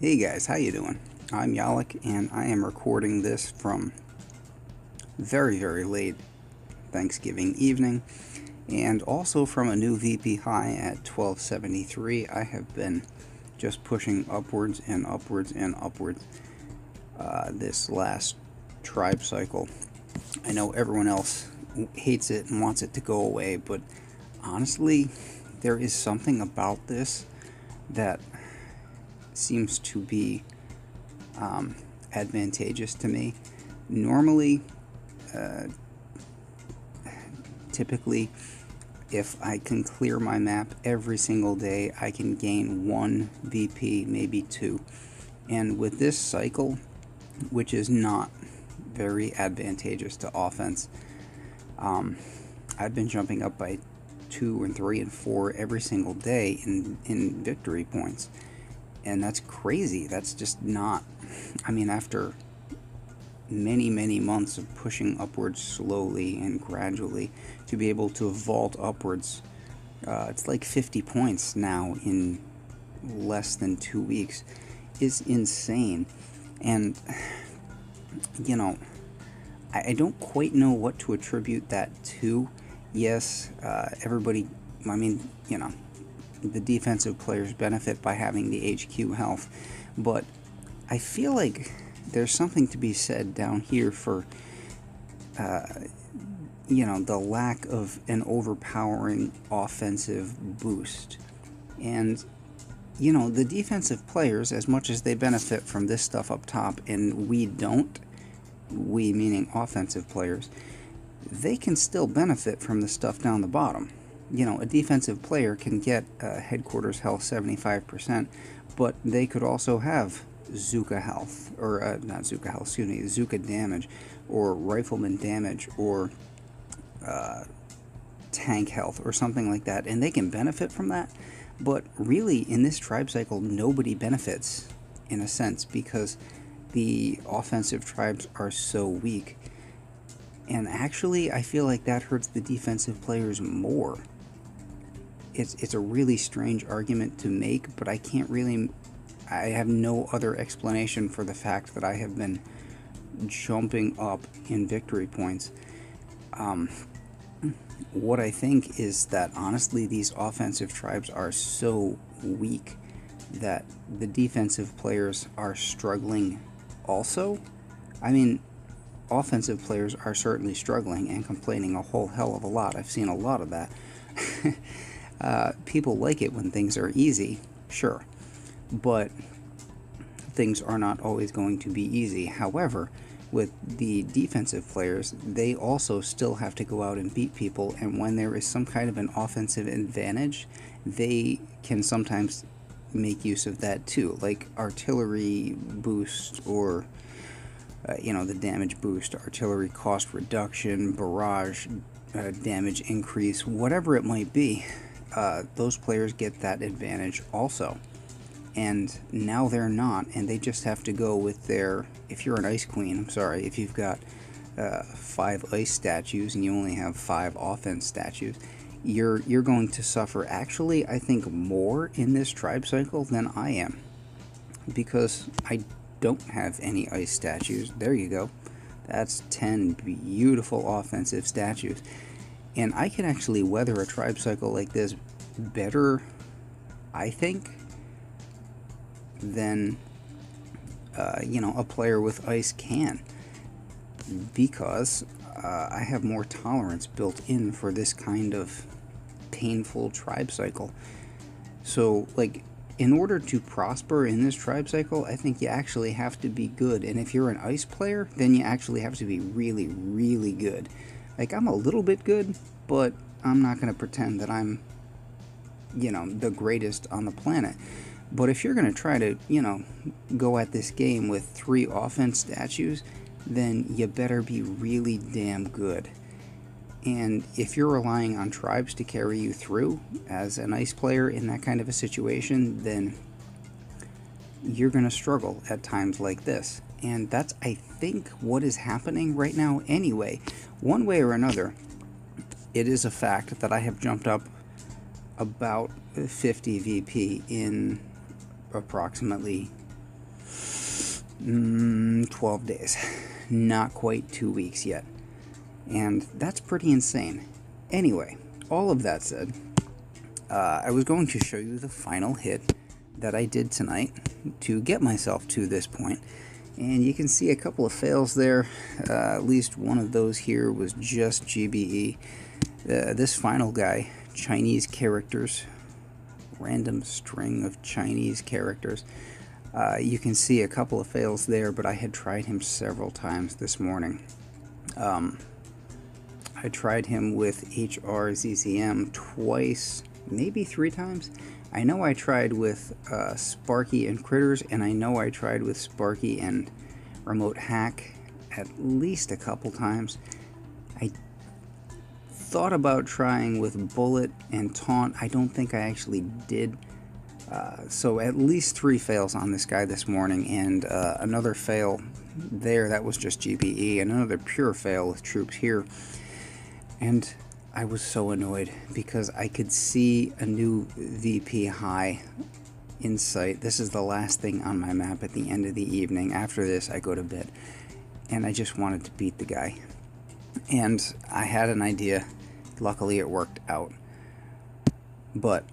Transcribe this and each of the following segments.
Hey guys, how you doing? I'm Yalik and I am recording this from very late Thanksgiving evening and also from a new VP high at 1273. I have been just pushing upwards and upwards and upwards this last tribe cycle. I know everyone else hates it and wants it to go away, but honestly, there is something about this that seems to be advantageous to me. Normally, uh, typically, if I can clear my map every single day, I can gain 1 VP, maybe 2. And with this cycle, which is not very advantageous to offense, I've been jumping up by 2 and 3 and 4 every single day in victory points. And that's crazy. That's just not. I mean, after many months of pushing upwards slowly and gradually, to be able to vault upwards, it's like 50 points now in less than 2 weeks, is insane. And, you know, I don't quite know what to attribute that to. Yes, everybody, I mean, the defensive players benefit by having the HQ health, but I feel like there's something to be said down here for, the lack of an overpowering offensive boost. And, the defensive players, as much as they benefit from this stuff up top, and we don't, we meaning offensive players, they can still benefit from the stuff down the bottom. A defensive player can get headquarters health 75%, but they could also have Zuka health, or not Zuka health, excuse me, Zuka damage, or rifleman damage, or tank health, or something like that, and they can benefit from that. But really, in this tribe cycle, nobody benefits, in a sense, because the offensive tribes are so weak. And actually, I feel like that hurts the defensive players more. It's a really strange argument to make, but I have no other explanation for the fact that I have been jumping up in victory points. What I think is that, honestly, these offensive tribes are so weak that the defensive players are struggling also. I mean, offensive players are certainly struggling and complaining a whole hell of a lot. I've seen a lot of that. People like it when things are easy, sure, but things are not always going to be easy. However, with the defensive players, they also still have to go out and beat people, and when there is some kind of an offensive advantage, they can sometimes make use of that too, like artillery boost, or the damage boost, artillery cost reduction, barrage damage increase, whatever it might be. Those players get that advantage also. And now they're not, and they just have to go with their, if you're an ice queen, I'm sorry, if you've got 5 ice statues and you only have 5 offense statues, you're going to suffer, actually, I think, more in this tribe cycle than I am, because I don't have any ice statues. There you go. That's 10 beautiful offensive statues. And I can actually weather a tribe cycle like this better, I think, than a player with ice can, because I have more tolerance built in for this kind of painful tribe cycle. So, like, in order to prosper in this tribe cycle, I think you actually have to be good. And if you're an ice player, then you actually have to be really good. Like, I'm a little bit good, but I'm not going to pretend that I'm, the greatest on the planet. But if you're going to try to, go at this game with 3 offense statues, then you better be really damn good. And if you're relying on tribes to carry you through as an ice player in that kind of a situation, then you're going to struggle at times like this. And that's, I think, what is happening right now anyway. One way or another, it is a fact that I have jumped up about 50 VP in approximately 12 days. Not quite 2 weeks yet. And that's pretty insane. Anyway, all of that said, I was going to show you the final hit that I did tonight to get myself to this point. And you can see a couple of fails there. At least one of those here was just GBE. This final guy, Chinese characters, random string of Chinese characters. You can see a couple of fails there, but I had tried him several times this morning. I tried him with HRZZM twice, maybe 3 times. I know I tried with Sparky and Critters, and I know I tried with Sparky and Remote Hack at least a couple times. I thought about trying with Bullitt and Taunt. I don't think I actually did. So at least 3 fails on this guy this morning, and another fail there, that was just GBE, and another pure fail with troops here. And I was so annoyed because I could see a new VP high in sight. This is the last thing on my map at the end of the evening. After this, I go to bed, and I just wanted to beat the guy. And I had an idea. Luckily, it worked out. But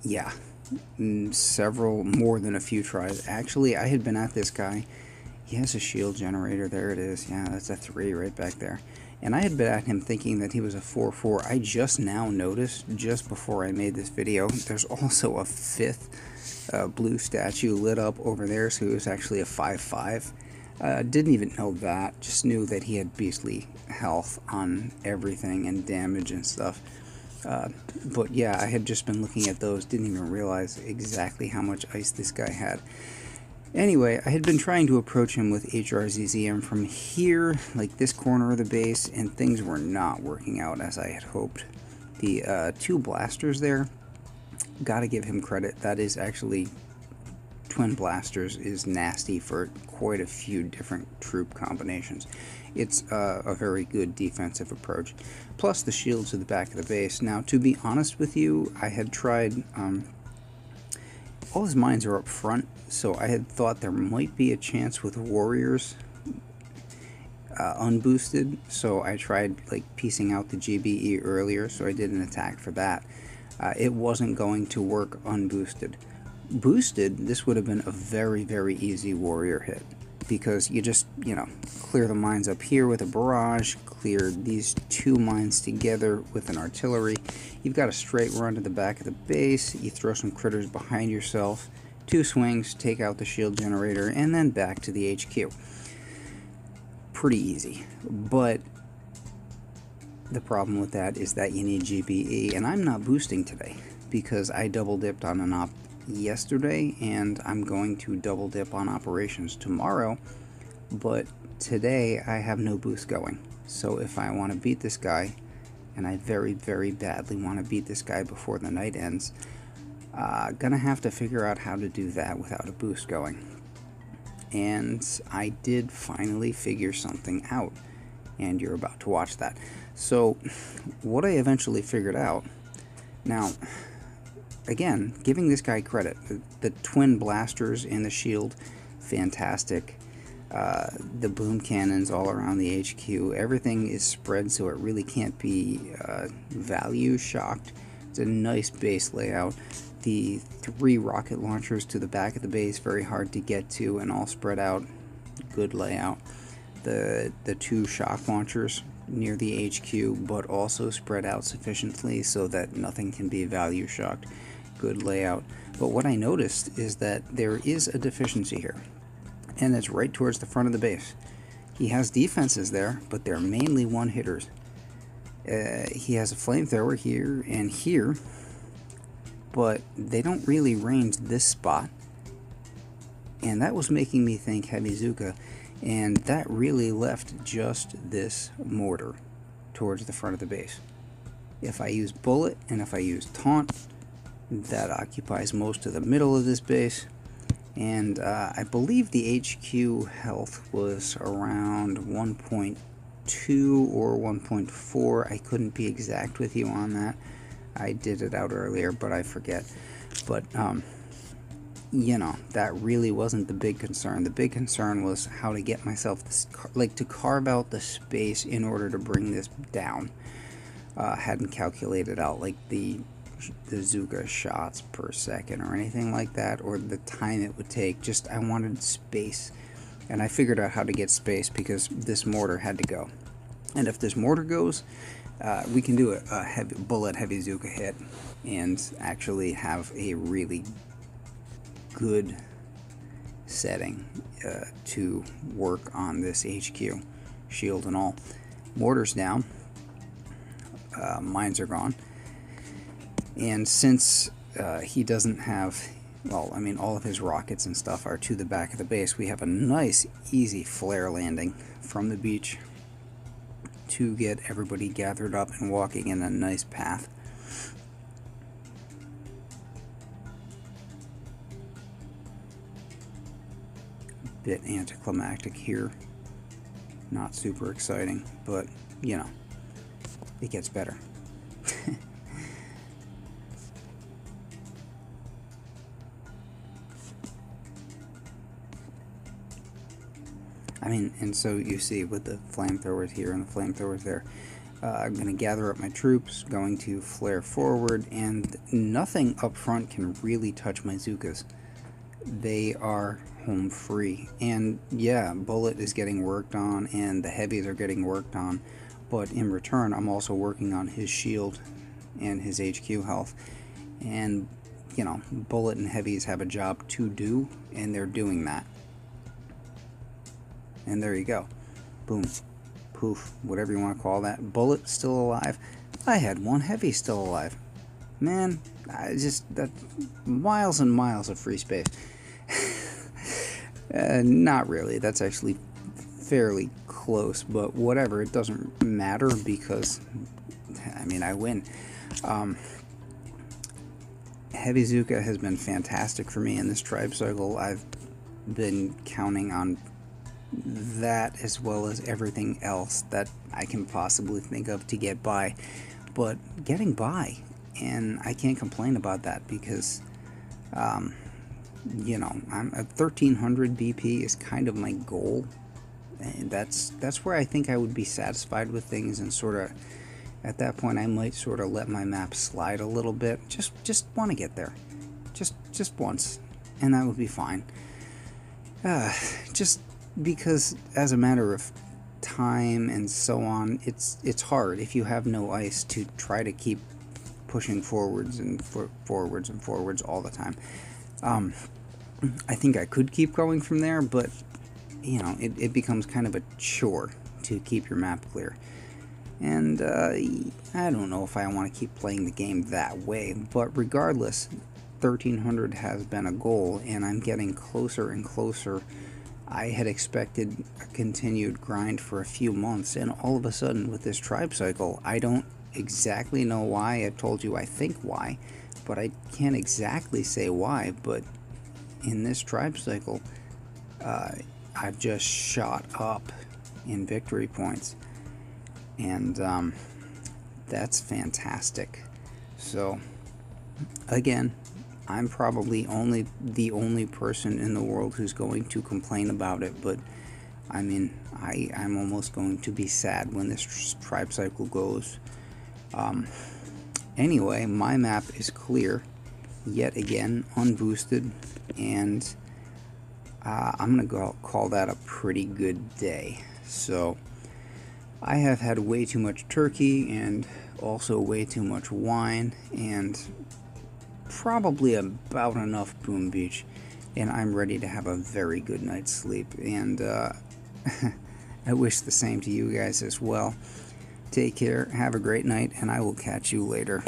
yeah, more than a few tries. Actually, I had been at this guy. He has a shield generator. There it is. Yeah, that's a 3 right back there. And I had been at him thinking that he was a 4-4. I just now noticed, just before I made this video, there's also a 5th blue statue lit up over there, so he was actually a 5-5. Didn't even know that. Just knew that he had beastly health on everything and damage and stuff. But yeah, I had just been looking at those. Didn't even realize exactly how much ice this guy had. Anyway, I had been trying to approach him with HRZZM from here, like this corner of the base, and things were not working out as I had hoped. The 2 blasters there, gotta give him credit. That is actually, twin blasters is nasty for quite a few different troop combinations. It's a very good defensive approach. Plus the shield to the back of the base. Now, to be honest with you, I had tried... all his mines are up front, so I had thought there might be a chance with warriors unboosted, so I tried like piecing out the GBE earlier, so I did an attack for that. It wasn't going to work unboosted. Boosted, this would have been a very, very easy warrior hit, because you just, clear the mines up here with a barrage, clear these 2 mines together with an artillery. You've got a straight run to the back of the base, you throw some critters behind yourself, 2 swings, take out the shield generator, and then back to the HQ. Pretty easy. But the problem with that is that you need GBE, and I'm not boosting today because I double dipped on an op yesterday, and I'm going to double dip on operations tomorrow, but today I have no boost going. So if I want to beat this guy, and I very, very badly want to beat this guy before the night ends, gonna have to figure out how to do that without a boost going. And I did finally figure something out, and you're about to watch that. So what I eventually figured out, now again, giving this guy credit, the twin blasters in the shield, fantastic. The boom cannons all around the HQ, everything is spread so it really can't be value shocked. It's a nice base layout. The 3 rocket launchers to the back of the base, very hard to get to and all spread out, good layout. The 2 shock launchers near the HQ, but also spread out sufficiently so that nothing can be value shocked, good layout. But what I noticed is that there is a deficiency here, and it's right towards the front of the base. He has defenses there, but they're mainly one-hitters. He has a flamethrower here and here, but they don't really range this spot, and that was making me think Heavy-Zuka, and that really left just this mortar towards the front of the base. If I use Bullet and if I use Taunt, that occupies most of the middle of this base. And I believe the HQ health was around 1.2 or 1.4. I couldn't be exact with you on that. I did it out earlier, but I forget. But you know, that really wasn't the big concern. The big concern was how to get myself this, like, to carve out the space in order to bring this down. Hadn't calculated out like the Zuka shots per second or anything like that, or the time it would take. Just I wanted space, and I figured out how to get space because this mortar had to go. And if this mortar goes, we can do a heavy Bullitt heavy Zuka hit and actually have a really good setting to work on this HQ shield and all. Mortar's down. Mines are gone. And since he doesn't have, well, I mean, all of his rockets and stuff are to the back of the base, we have a nice, easy flare landing from the beach to get everybody gathered up and walking in a nice path. Bit anticlimactic here. Not super exciting, but, you know, it gets better. I mean, and so you see with the flamethrowers here and the flamethrowers there, I'm going to gather up my troops, going to flare forward, and nothing up front can really touch my Zukas. They are home free. And yeah, Bullitt is getting worked on, and the heavies are getting worked on, but in return, I'm also working on his shield and his HQ health. And, you know, Bullitt and heavies have a job to do, and they're doing that. And there you go. Boom. Poof. Whatever you want to call that. Bullitt still alive. I had one heavy still alive. Man, that miles and miles of free space. Not really. That's actually fairly close, but whatever. It doesn't matter because, I mean, I win. Heavy Zuka has been fantastic for me in this tribe cycle. I've been counting on that as well as everything else that I can possibly think of to get by, but getting by, and I can't complain about that because you know, I'm at 1300 BP is kind of my goal, and that's where I think I would be satisfied with things, and sort of at that point I might sort of let my map slide a little bit, just want to get there, just once, and that would be fine. Just because as a matter of time and so on, it's hard if you have no ice to try to keep pushing forwards and forwards and forwards all the time. I think I could keep going from there, but you know, it becomes kind of a chore to keep your map clear. And I don't know if I want to keep playing the game that way, but regardless, 1300 has been a goal, and I'm getting closer and closer. I had expected a continued grind for a few months, and all of a sudden with this tribe cycle, I don't exactly know why. I told you I think why, but I can't exactly say why. But in this tribe cycle, I've just shot up in victory points, and that's fantastic. So again, I'm probably the only person in the world who's going to complain about it, but I mean, I'm almost going to be sad when this tribe cycle goes. Anyway, my map is clear, yet again, unboosted, and I'm going to call that a pretty good day. So, I have had way too much turkey, and also way too much wine, and probably about enough Boom Beach, and I'm ready to have a very good night's sleep, and I wish the same to you guys as well. Take care, have a great night, and I will catch you later.